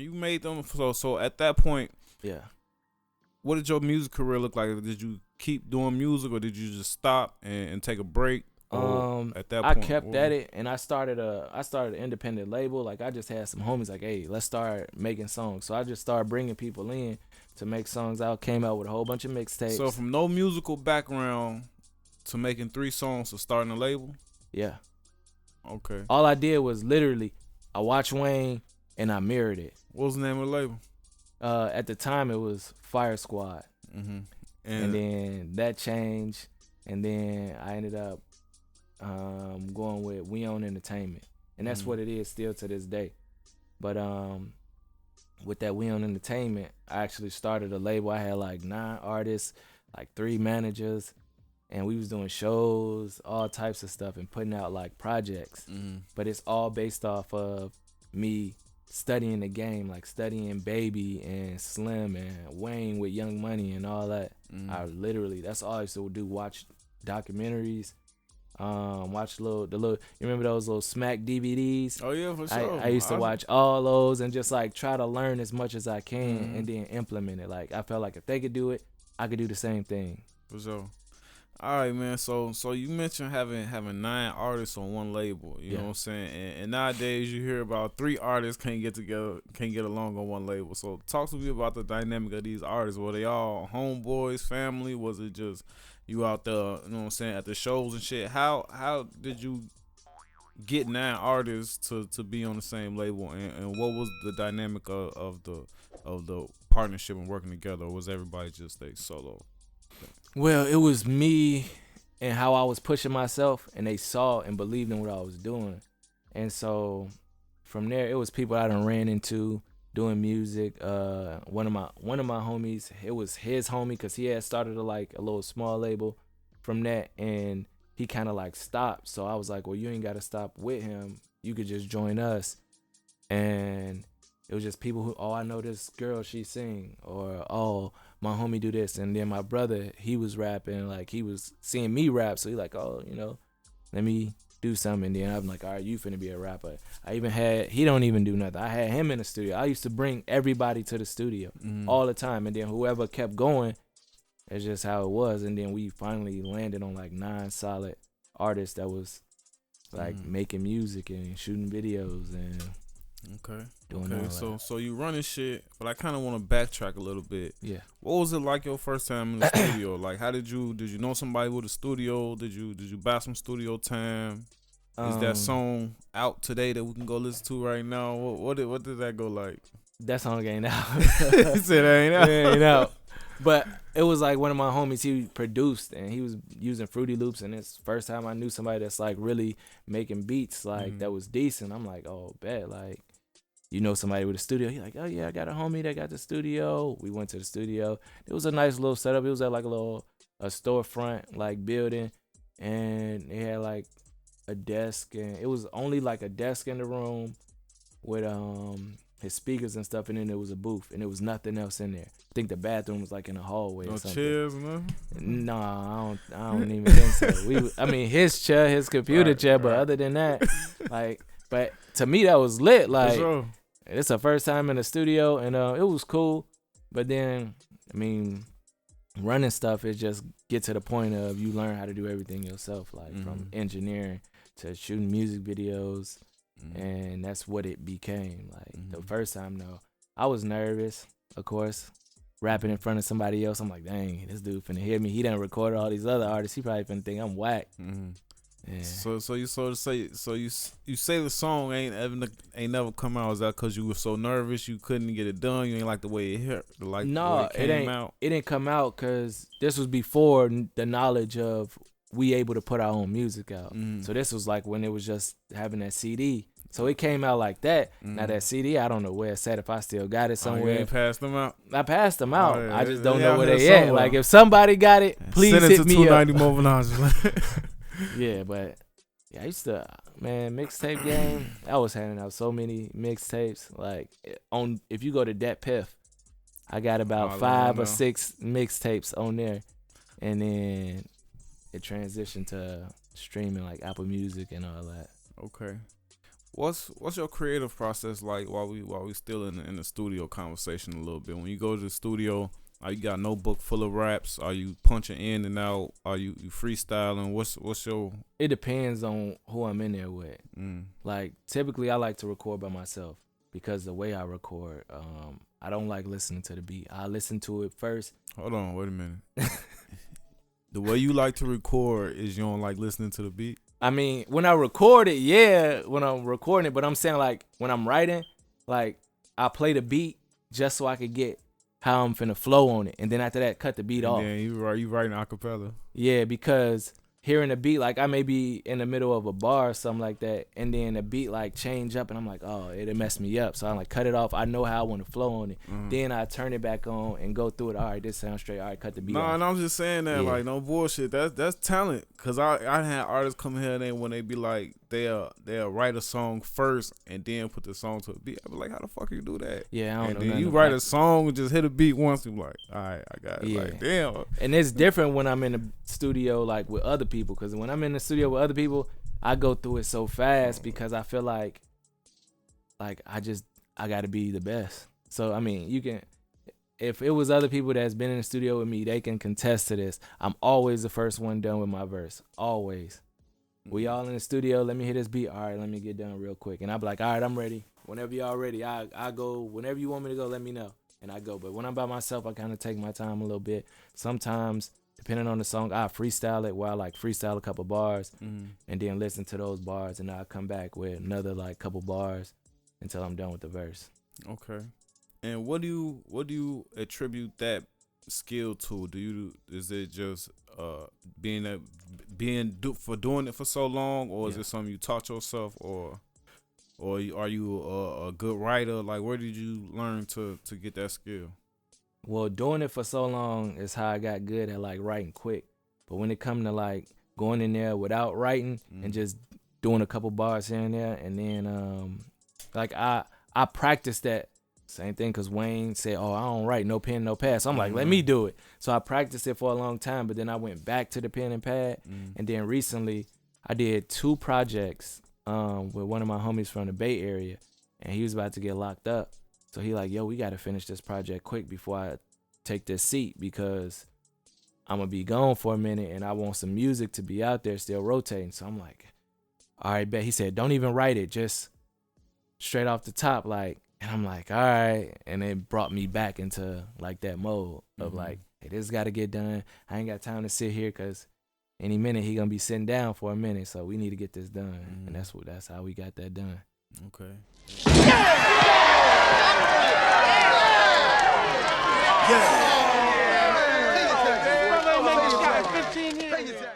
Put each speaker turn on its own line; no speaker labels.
when you made them, so at that point,
Yeah.
what did your music career look like? Did you keep doing music, or did you just stop and take a break? Or at that
I
point,
kept at it, and I started an independent label. Like I just had some homies like, hey, let's start making songs. So I just started bringing people in to make songs. I came out with a whole bunch of mixtapes.
So from no musical background to making 3 songs to starting a label.
Yeah.
Okay.
All I did was literally, I watched Wayne and I mirrored it.
What was the name of the label?
At the time, it was Fire Squad.
Mm-hmm.
And then that changed, and then I ended up going with We Own Entertainment, and that's what it is still to this day. But with that We Own Entertainment, I actually started a label. I had like 9 artists, like 3 managers, and we was doing shows, all types of stuff, and putting out like projects. But it's all based off of me studying the game, like studying Baby and Slim and Wayne with Young Money and all that. I literally, that's all I used to do, watch documentaries, watch you remember those little Smack DVDs?
Oh yeah, for sure.
I used to watch all those and just like try to learn as much as I can and then implement it. Like I felt like if they could do it, I could do the same thing.
For sure. All right, man. So you mentioned having 9 artists on one label. You know what I'm saying? And nowadays you hear about 3 artists can't get along on one label. So talk to me about the dynamic of these artists. Were they all homeboys, family? Was it just you out there? You know what I'm saying, at the shows and shit? How did you get 9 artists to be on the same label? And what was the dynamic of the partnership and working together? Or was everybody just stay solo?
Well, it was me and how I was pushing myself, and they saw and believed in what I was doing. And so from there, it was people I done ran into doing music. One of my homies, it was his homie because he had started a little small label from that, and he kind of like stopped. So I was like, well, you ain't got to stop with him. You could just join us. And it was just people who, oh, I know this girl, she sing, or oh, my homie do this. And then my brother, he was rapping, like he was seeing me rap, so he like, oh, let me do something. And then I'm like, all right, you finna be a rapper. I even he don't even do nothing. I had him in the studio. I used to bring everybody to the studio all the time, and then whoever kept going, it's just how it was. And then we finally landed on like 9 solid artists that was like making music and shooting videos and doing all that.
So you running shit, but I kind of want to backtrack a little bit.
Yeah.
What was it like your first time in the studio? Like, how did you know somebody with a studio? Did you buy some studio time? Is that song out today that we can go listen to right now? What did that go like?
That song ain't out.
He said it ain't out.
It ain't out. But it was like one of my homies, he produced and he was using Fruity Loops, and it's first time I knew somebody that's like really making beats like that was decent. I'm like, oh, bet, like, somebody with a studio. He like, oh yeah, I got a homie that got the studio. We went to the studio. It was a nice little setup. It was at like a storefront like building, and they had like a desk, and it was only like a desk in the room with his speakers and stuff, and then there was a booth, and there was nothing else in there. I think the bathroom was like in the hallway or something.
No chairs, nothing?
No, I don't even think so. His chair, his computer chair, but other than that, like, but to me that was lit. Like,
sure.
It's the first time in the studio, and it was cool. But then, running stuff is just get to the point of you learn how to do everything yourself, like from engineering to shooting music videos. And that's what it became. Like the first time though, I was nervous, of course, rapping in front of somebody else. I'm like, dang, this dude finna hear me. He done recorded all these other artists. He probably finna think I'm whack. Yeah.
So you say the song ain't never come out. Is that because you were so nervous you couldn't get it done? You ain't like the way it hit, like
no,
it came out.
It didn't come out because this was before the knowledge of we able to put our own music out. So this was like when it was just having that CD. So it came out like that. Now that CD, I don't know where it's at, if I still got it somewhere.
You ain't passed them out?
I passed them out. I just don't know where they
somewhere.
at. Like if somebody got it, please
send it
hit
to
me
290
up.
Moe Visionz.
Yeah, but I used to, mixtape game. I was handing out so many mixtapes. Like if you go to Dat Piff, I got about 5 or 6 mixtapes on there, and then it transitioned to streaming like Apple Music and all that.
Okay. What's your creative process like while we still in the studio conversation a little bit? When you go to the studio, are you got a notebook full of raps? Are you punching in and out? Are you freestyling? What's your?
It depends on who I'm in there with.
Mm.
Like typically, I like to record by myself because the way I record, I don't like listening to the beat. I listen to it first.
Hold on, wait a minute. The way you like to record is you don't like listening to the beat?
I mean, when I record it, yeah, when I'm recording it, but I'm saying like when I'm writing, like I play the beat just so I could get how I'm finna flow on it, and then after that, cut the beat off.
Yeah, you writing acapella.
Yeah, because hearing the beat, like I may be in the middle of a bar or something like that, and then the beat like change up, and I'm like, oh, it'll mess me up. So I like cut it off. I know how I want to flow on it. Then I turn it back on and go through it. All right, this sounds straight. All right, cut the beat off.
And I'm just saying that, like, no bullshit. That's talent. Cause I had artists come here and when they be like they'll write a song first and then put the song to a beat. I be like, how the fuck you do that?
Yeah, I don't know.
And then you write a song and just hit a beat once. You be like, all right, I got it.
Yeah.
Like, damn.
And it's different when I'm in the studio like with other people. Cause when I'm in the studio with other people, I go through it so fast because I feel like I got to be the best. So I mean, you can. If it was other people that's been in the studio with me, they can contest to this. I'm always the first one done with my verse. Always. We all in the studio. Let me hit this beat. All right, let me get done real quick. And I'll be like, all right, I'm ready. Whenever y'all ready, I go. Whenever you want me to go, let me know. And I go. But when I'm by myself, I kind of take my time a little bit. Sometimes, depending on the song, I freestyle it where I like freestyle a couple bars and then listen to those bars. And I'll come back with another like couple bars until I'm done with the verse.
Okay. And what do you attribute that skill to? Is it just doing it for so long, or is it something you taught yourself, or are you a good writer? Like, where did you learn to get that skill?
Well, doing it for so long is how I got good at like writing quick. But when it come to like going in there without writing and just doing a couple bars here and there, and then like I practiced that. Same thing, because Wayne said, oh, I don't write, no pen, no pad. So I'm like, let me do it. So I practiced it for a long time, but then I went back to the pen and pad. And then recently, I did 2 projects with one of my homies from the Bay Area, and he was about to get locked up. So he like, yo, we got to finish this project quick before I take this seat, because I'm going to be gone for a minute, and I want some music to be out there still rotating. So I'm like, all right, bet. He said, don't even write it, just straight off the top, like. And I'm like, all right. And it brought me back into like that mode of like, hey, this got to get done. I ain't got time to sit here because any minute he going to be sitting down for a minute. So we need to get this done. And that's how we got that done.
Okay.
Yeah.